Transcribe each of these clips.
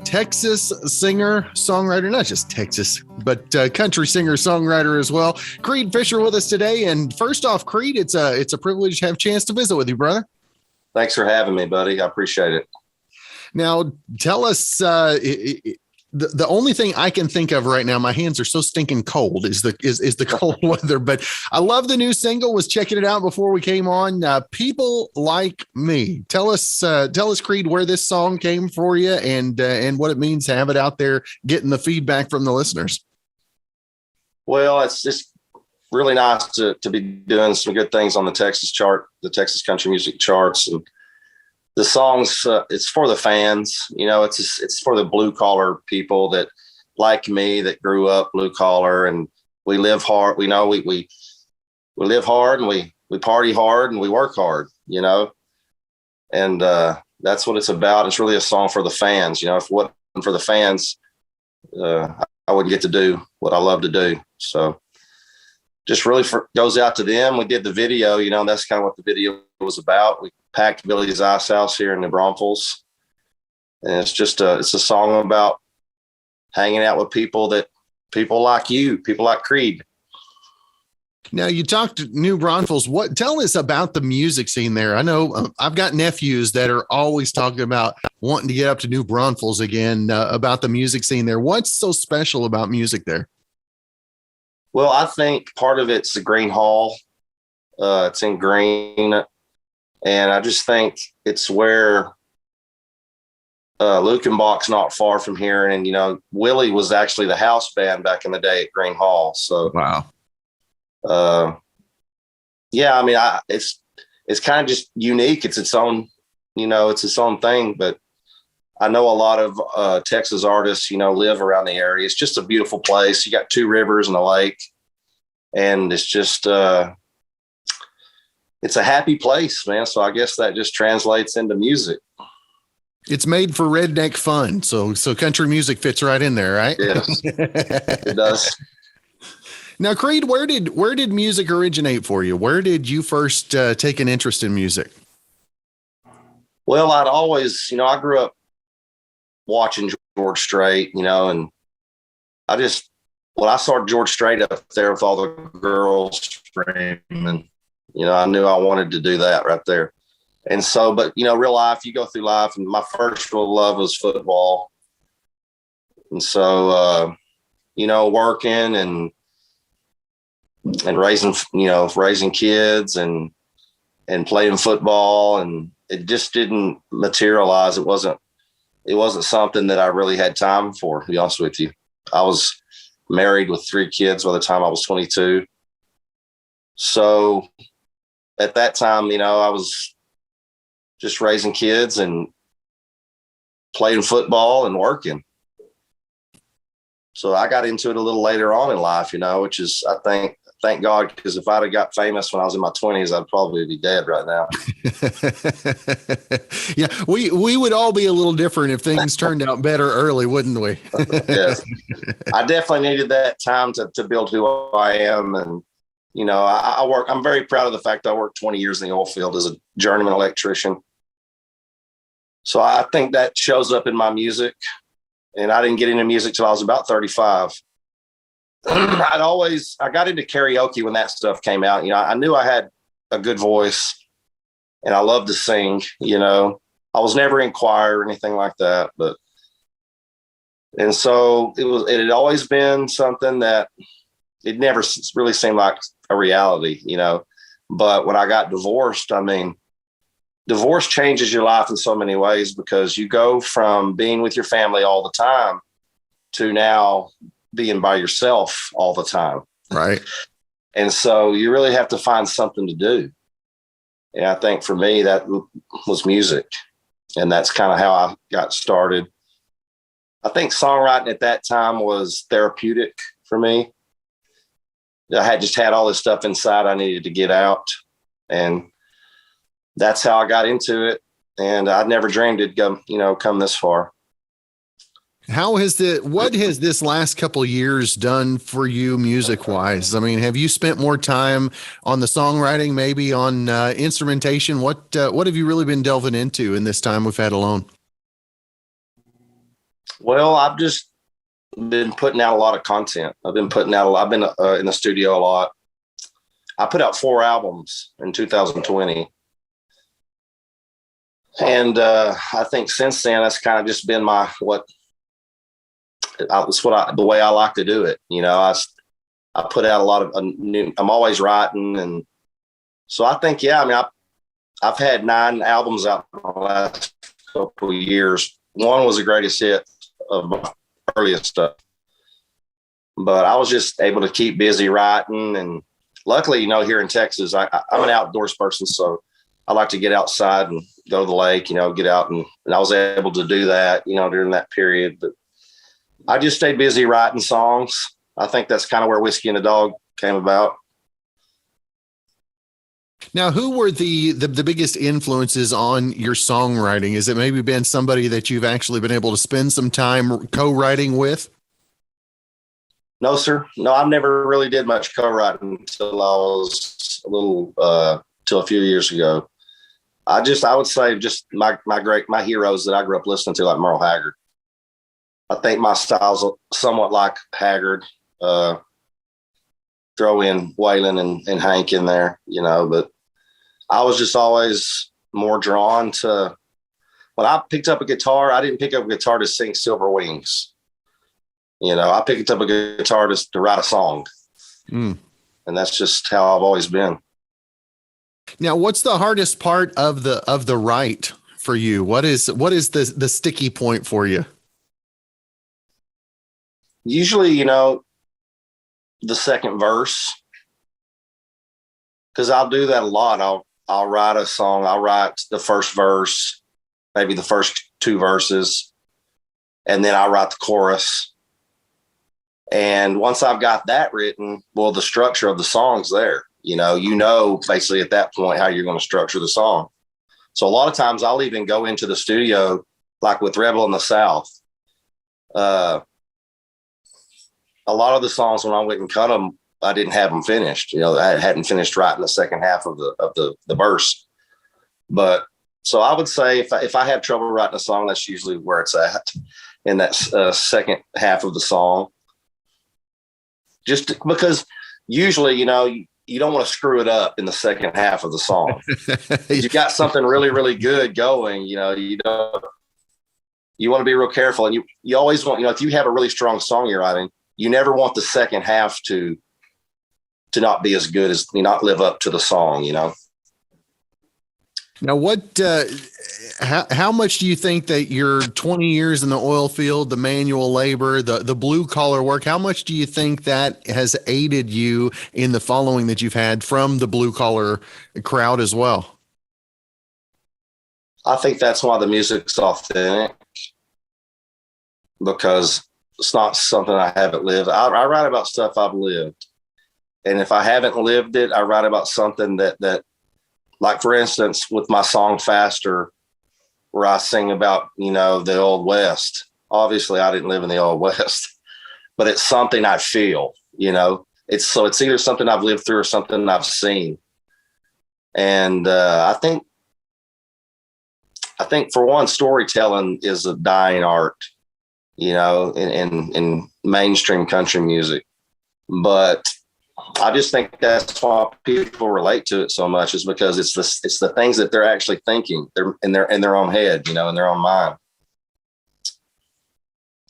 Texas singer, songwriter, not just Texas, but country singer, songwriter as well. Creed Fisher with us today. And first off, Creed, it's a privilege to have a chance to visit with you, brother. Thanks for having me, buddy. I appreciate it. Now, tell us, the only thing I can think of right now, my hands are so stinking cold, is the cold weather. But I love the new single. Was checking it out before we came on. People Like Me. Tell us, Creed, where this song came for you and what it means to have it out there, getting the feedback from the listeners. Well, it's just really nice to be doing some good things on the Texas chart, the Texas country music charts, and the songs, it's for the fans, it's for the blue collar people that like me, that grew up blue collar, and we live hard. We know we live hard, and we party hard, and we work hard, and that's what it's about. It's really a song for the fans. If it wasn't for the fans, I wouldn't get to do what I love to do. So just really goes out to them. We did the video, that's kind of what the video was about. We packed Billy's Ice House here in the Braunfels. And it's just it's a song about hanging out with people like you, people like Creed. Now, you talked to New Braunfels. Tell us about the music scene there. I know I've got nephews that are always talking about wanting to get up to New Braunfels again, about the music scene there. What's so special about music there? Well, I think part of it's the Green Hall. It's in Green. And I just think it's where Lukenbach's not far from here. And, Willie was actually the house band back in the day at Green Hall. So, wow. It's kind of just unique. It's its own, it's its own thing. But I know a lot of Texas artists, live around the area. It's just a beautiful place. You got two rivers and a lake. And it's just, it's a happy place, man. So I guess that just translates into music. It's made for redneck fun. So country music fits right in there, right? Yes, it does. Now, Creed, where did music originate for you? Where did you first take an interest in music? Well, I'd always, I grew up watching George Strait, and I saw George Strait up there with all the girls screaming. I knew I wanted to do that right there. And so, but, real life, you go through life, and my first real love was football. And so, working and raising kids and playing football, and it just didn't materialize. It wasn't something that I really had time for, to be honest with you. I was married with 3 kids by the time I was 22. So at that time, I was just raising kids and playing football and working. So I got into it a little later on in life, which is, I think, thank God, because if I'd have got famous when I was in my 20s, I'd probably be dead right now. Yeah, we would all be a little different if things turned out better early, wouldn't we? Yes. I definitely needed that time to build who I am. And, I'm very proud of the fact that I worked 20 years in the oil field as a journeyman electrician. So I think that shows up in my music. And I didn't get into music till I was about 35. I got into karaoke when that stuff came out. I knew I had a good voice and I loved to sing. I was never in choir or anything like that, and so it had always been something that it never really seemed like a reality, but when I got divorced, divorce changes your life in so many ways, because you go from being with your family all the time to now being by yourself all the time. Right. And so you really have to find something to do. And I think for me, that was music. And that's kind of how I got started. I think songwriting at that time was therapeutic for me. I had just had all this stuff inside I needed to get out. And that's how I got into it. And I never dreamed it'd come this far. What has this last couple of years done for you music wise? Have you spent more time on the songwriting, maybe on instrumentation? What have you really been delving into in this time we've had alone? Well, I've just been putting out a lot of content. I've been in the studio a lot. I put out 4 albums in 2020. And I think since then, that's kind of just been the way I like to do it. You know, I put out a lot of new, I'm always writing. And so I think, yeah, I mean, I've had 9 albums out in the last couple of years. One was the greatest hit of my earliest stuff, but I was just able to keep busy writing. And luckily, you know, here in Texas, I'm an outdoors person. So I like to get outside and go to the lake, you know, get out. And I was able to do that, you know, during that period. But I just stayed busy writing songs. I think that's kind of where Whiskey and the Dog came about. Now, who were the biggest influences on your songwriting? Has it maybe been somebody that you've actually been able to spend some time co-writing with? No, sir. No, I never really did much co-writing until I was till a few years ago. I would say just my heroes that I grew up listening to, like Merle Haggard. I think my style's somewhat like Haggard. Throw in Waylon and Hank in there, you know, but I was just always more drawn to, when I picked up a guitar, I didn't pick up a guitar to sing Silver Wings. You know, I picked up a guitar to write a song. And that's just how I've always been. Now, what's the hardest part of the write for you? What is the sticky point for you? Usually, you know, the second verse, because I'll do that a lot. I'll write a song. I'll write the first verse, maybe the first 2 verses, and then I'll write the chorus. And once I've got that written, well, the structure of the song's there. You know, basically at that point how you're going to structure the song. So a lot of times I'll even go into the studio, like with Rebel in the South. A lot of the songs, when I went and cut them, I didn't have them finished. You know, I hadn't finished writing the second half of the verse. But so I would say if I have trouble writing a song, that's usually where it's at, in that second half of the song. Just because usually, you know, you don't want to screw it up in the second half of the song. You've got something really, really good going, you know, you want to be real careful. And you always want, you know, if you have a really strong song you're writing, you never want the second half to not be as good as, not live up to the song, you know? Now, how much do you think that your 20 years in the oil field, the manual labor, the blue collar work, how much do you think that has aided you in the following that you've had from the blue collar crowd as well? I think that's why the music's authentic, because it's not something I haven't lived. I write about stuff I've lived. And if I haven't lived it, I write about something that like, for instance, with my song Faster, where I sing about, you know, the Old West. Obviously, I didn't live in the Old West, but it's something I feel, you know. It's either something I've lived through or something I've seen. And I think for one, storytelling is a dying art, you know, in mainstream country music. But I just think that's why people relate to it so much, is because it's the things that they're actually thinking. They're in their own head, you know, in their own mind.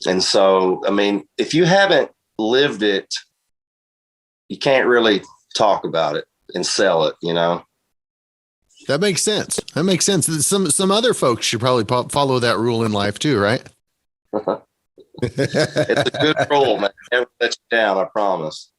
And so, I mean, if you haven't lived it, you can't really talk about it and sell it, you know. That makes sense. Some other folks should probably follow that rule in life too, right? It's a good rule, man. Never let you down, I promise.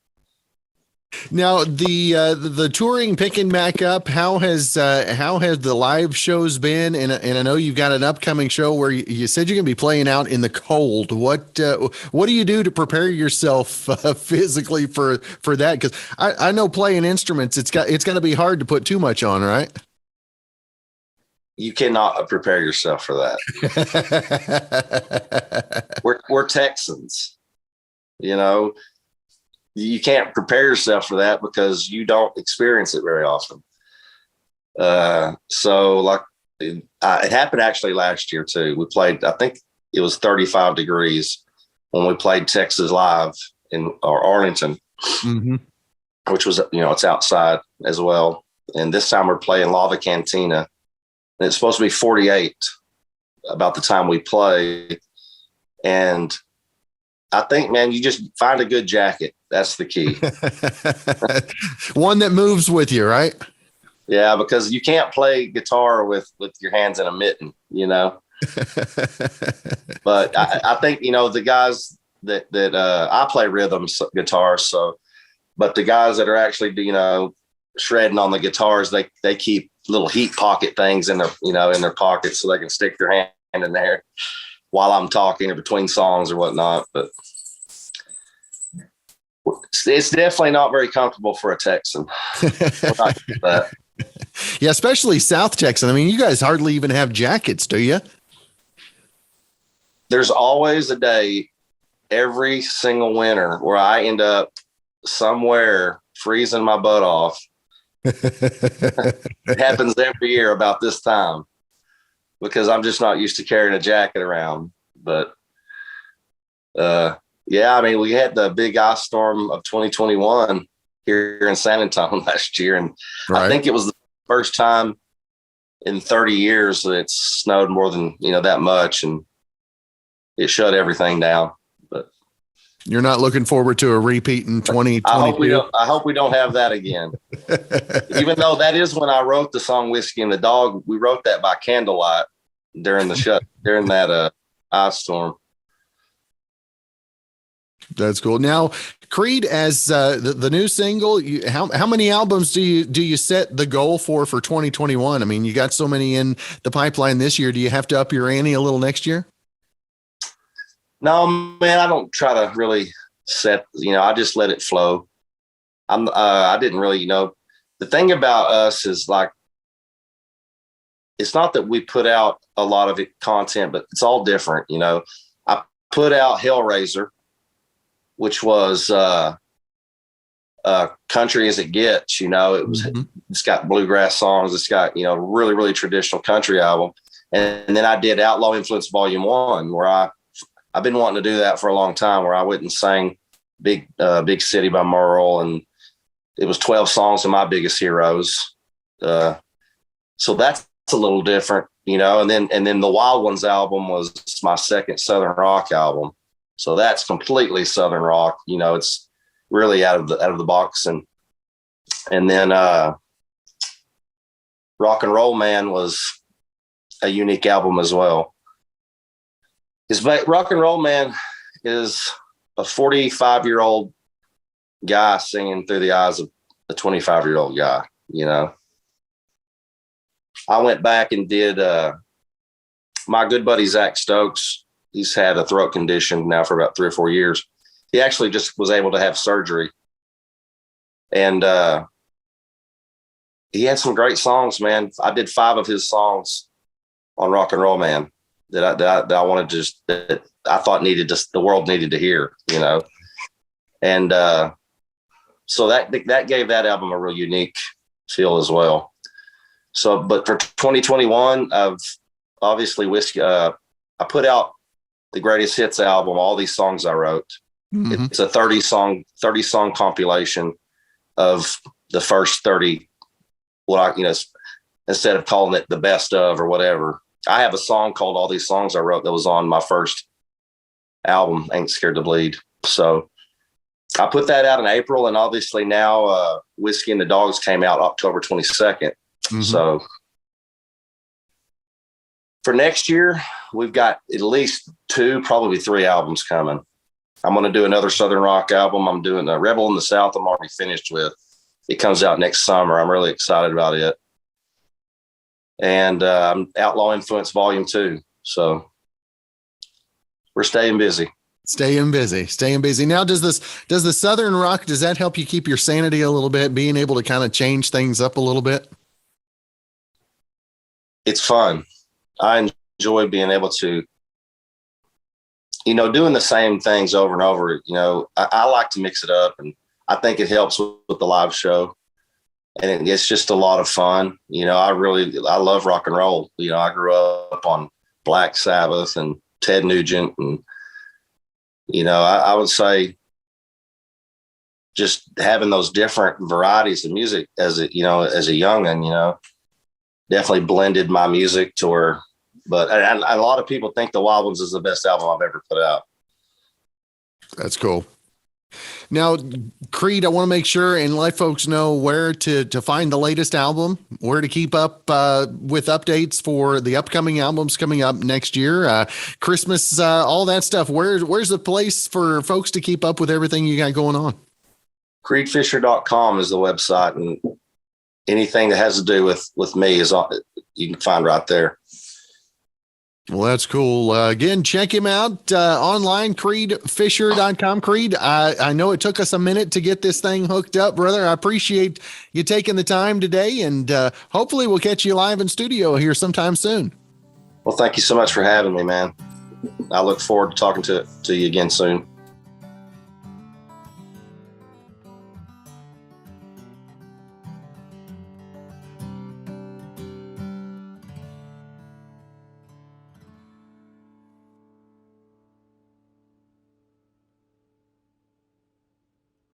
Now, the touring picking back up, how has the live shows been? And I know you've got an upcoming show where you said you're going to be playing out in the cold. What do you do to prepare yourself physically for that? Because I know playing instruments, it's going to be hard to put too much on, right? You cannot prepare yourself for that. We're Texans, you know. You can't prepare yourself for that because you don't experience it very often. So like it happened actually last year too. We played, I think it was 35 degrees when we played Texas Live in Arlington, which was, it's outside as well. And this time we're playing Lava Cantina, and it's supposed to be 48 about the time we play. And I think, man, you just find a good jacket. That's the key. One that moves with you, right? Yeah, because you can't play guitar with your hands in a mitten, But I think, the guys that I play rhythm guitar, but the guys that are actually, shredding on the guitars, they keep little heat pocket things in their pockets so they can stick their hand in there while I'm talking or between songs or whatnot. But it's definitely not very comfortable for a Texan. Yeah, especially South Texan. I mean, you guys hardly even have jackets, do you? There's always a day every single winter where I end up somewhere freezing my butt off. It happens every year about this time because I'm just not used to carrying a jacket around. But yeah, I mean, we had the big ice storm of 2021 here in San Antonio last year, and right. I think it was the first time in 30 years that it's snowed more than that much, and it shut everything down. But you're not looking forward to a repeat in 2022? I hope we don't have that again. Even though that is when I wrote the song Whiskey and the Dog. We wrote that by candlelight during that ice storm. That's cool. Now, Creed, as the new single, how many albums do you set the goal for 2021? I mean, you got so many in the pipeline this year. Do you have to up your ante a little next year? No, man, I don't try to really set. I just let it flow. I didn't really, the thing about us is like, it's not that we put out a lot of content, but it's all different. I put out Hellraiser, which was country as it gets. It's got bluegrass songs. It's got really, really traditional country album. And then I did Outlaw Influence Volume 1, where I've been wanting to do that for a long time, where I went and sang Big City by Merle, and it was 12 songs of my biggest heroes. So that's a little different, and then the Wild Ones album was my second Southern rock album. So that's completely Southern rock. It's really out of the box. And then Rock and Roll Man was a unique album as well. Rock and Roll Man is a 45-year-old guy singing through the eyes of a 25-year-old guy. I went back and did my good buddy Zach Stokes. He's had a throat condition now for about 3 or 4 years. He actually just was able to have surgery. And he had some great songs, man. I did 5 of his songs on Rock and Roll Man that I wanted that I thought the world needed to hear, And so that gave that album a real unique feel as well. So, but for 2021, I've obviously I put out the greatest hits album, all these songs I wrote. Mm-hmm. It's a 30 song compilation of the first 30. Instead of calling it the best of or whatever, I have a song called All These Songs I Wrote that was on my first album, Ain't Scared to Bleed. So I put that out in April, and obviously now Whiskey and the Dogs came out October 22nd. Mm-hmm. So for next year, we've got at least 2, probably 3 albums coming. I'm going to do another Southern rock album. I'm doing a Rebel in the South. I'm already finished with. It comes out next summer. I'm really excited about it. And Outlaw Influence Volume 2. So we're staying busy. Staying busy. Now, does the Southern rock, does that help you keep your sanity a little bit, being able to kind of change things up a little bit? It's fun. I enjoy being able to, doing the same things over and over. I like to mix it up, and I think it helps with the live show. And it's just a lot of fun. I love rock and roll. I grew up on Black Sabbath and Ted Nugent. And, I would say just having those different varieties of music as a youngin', definitely blended my music to where, but a lot of people think the Wild Ones is the best album I've ever put out. That's cool. Now, Creed, I want to make sure and let folks know where to find the latest album, where to keep up with updates for the upcoming albums coming up next year, Christmas, all that stuff. Where's the place for folks to keep up with everything you got going on? CreedFisher.com is the website, and anything that has to do with me you can find right there. Well, that's cool. Again, check him out online, CreedFisher.com. Creed, I know it took us a minute to get this thing hooked up, brother. I appreciate you taking the time today, and hopefully we'll catch you live in studio here sometime soon. Well, thank you so much for having me, man. I look forward to talking to you again soon.